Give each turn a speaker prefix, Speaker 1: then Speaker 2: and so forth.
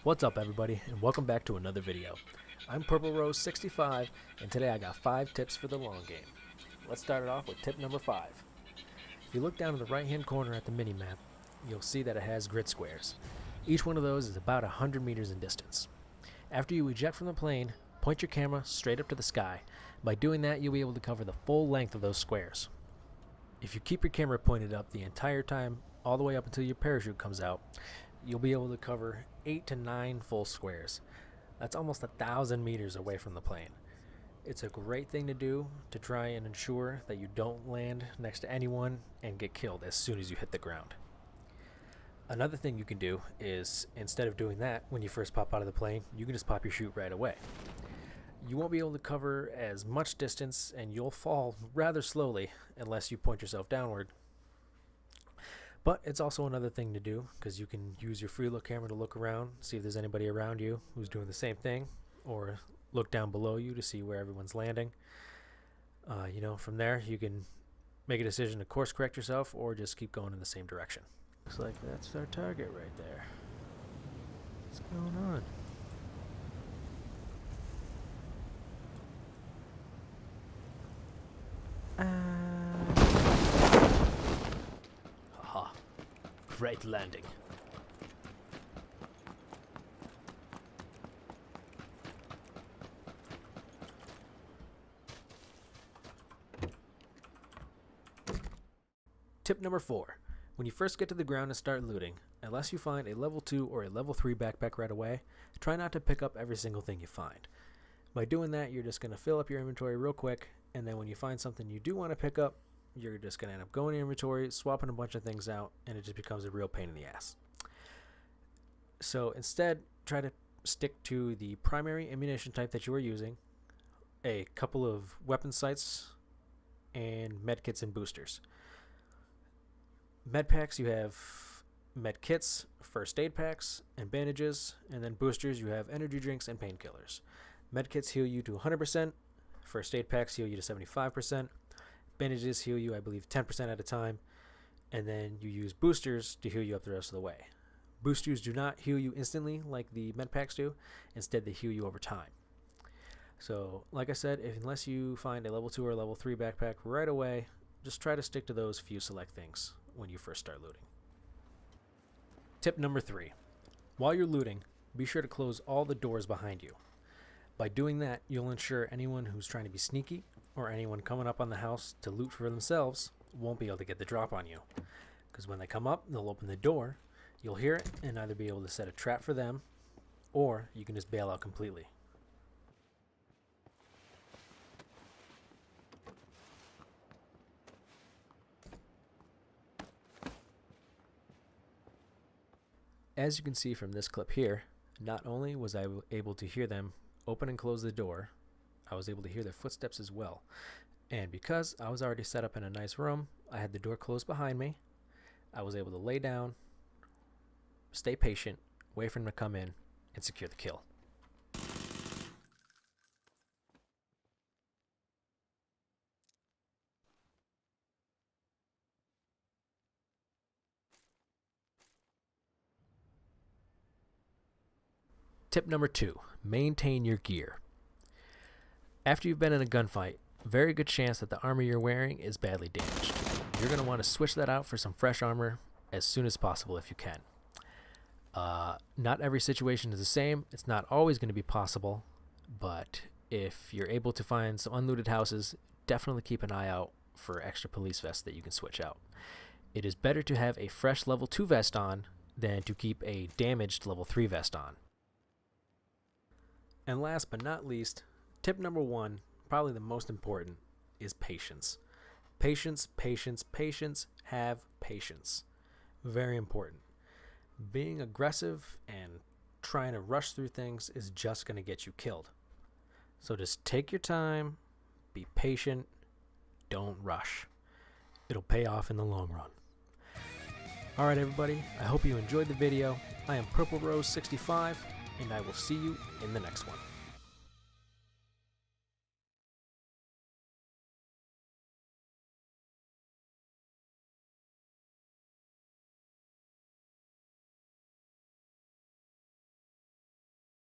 Speaker 1: What's up everybody, and welcome back to another video. I'm Purple Rose 65, and today I got 5 tips for the long game. Let's start it off with tip number 5. If you look down in the right hand corner at the mini-map, you'll see that it has grid squares. Each one of those is about 100 meters in distance. After you eject from the plane, point your camera straight up to the sky. By doing that, you'll be able to cover the full length of those squares. If you keep your camera pointed up the entire time, all the way up until your parachute comes out, you'll be able to cover 8 to 9 full squares. That's almost 1,000 meters away from the plane. It's a great thing to do to try and ensure that you don't land next to anyone and get killed as soon as you hit the ground. Another thing you can do is, instead of doing that when you first pop out of the plane, you can just pop your chute right away. You won't be able to cover as much distance and you'll fall rather slowly unless you point yourself downward. But it's also another thing to do because you can use your free look camera to look around, see if there's anybody around you who's doing the same thing, or look down below you to see where everyone's landing. From there you can make a decision to course correct yourself or just keep going in the same direction. Looks like that's our target right there. What's going on? Haha. Great landing. Tip number 4. When you first get to the ground and start looting, unless you find a level 2 or a level 3 backpack right away, try not to pick up every single thing you find. By doing that, you're just going to fill up your inventory real quick, and then when you find something you do want to pick up, you're just going to end up going to your inventory, swapping a bunch of things out, and it just becomes a real pain in the ass. So instead, try to stick to the primary ammunition type that you are using, a couple of weapon sights, and medkits and boosters. Med packs, you have med kits, first aid packs, and bandages, and then boosters, you have energy drinks and painkillers. Med kits heal you to 100%, first aid packs heal you to 75%, bandages heal you, I believe, 10% at a time, and then you use boosters to heal you up the rest of the way. Boosters do not heal you instantly like the med packs do, instead they heal you over time. So, like I said, unless you find a level 2 or level 3 backpack right away, just try to stick to those few select things when you first start looting. Tip number 3. While you're looting, be sure to close all the doors behind you. By doing that, you'll ensure anyone who's trying to be sneaky or anyone coming up on the house to loot for themselves won't be able to get the drop on you. Because when they come up, they'll open the door, you'll hear it and either be able to set a trap for them or you can just bail out completely. As you can see from this clip here, not only was I able to hear them open and close the door, I was able to hear their footsteps as well. And because I was already set up in a nice room, I had the door closed behind me, I was able to lay down, stay patient, wait for them to come in, and secure the kill. Tip number 2. Maintain your gear. After you've been in a gunfight, very good chance that the armor you're wearing is badly damaged. You're going to want to switch that out for some fresh armor as soon as possible if you can. Not every situation is the same. It's not always going to be possible, but if you're able to find some unlooted houses, definitely keep an eye out for extra police vests that you can switch out. It is better to have a fresh level 2 vest on than to keep a damaged level 3 vest on. And last but not least, tip number 1, probably the most important, is patience. Patience, patience, patience. Have patience. Very important. Being aggressive and trying to rush through things is just going to get you killed. So just take your time, be patient, don't rush. It'll pay off in the long run. Alright everybody, I hope you enjoyed the video. I am Purple Rose 65. And I will see you in the next one.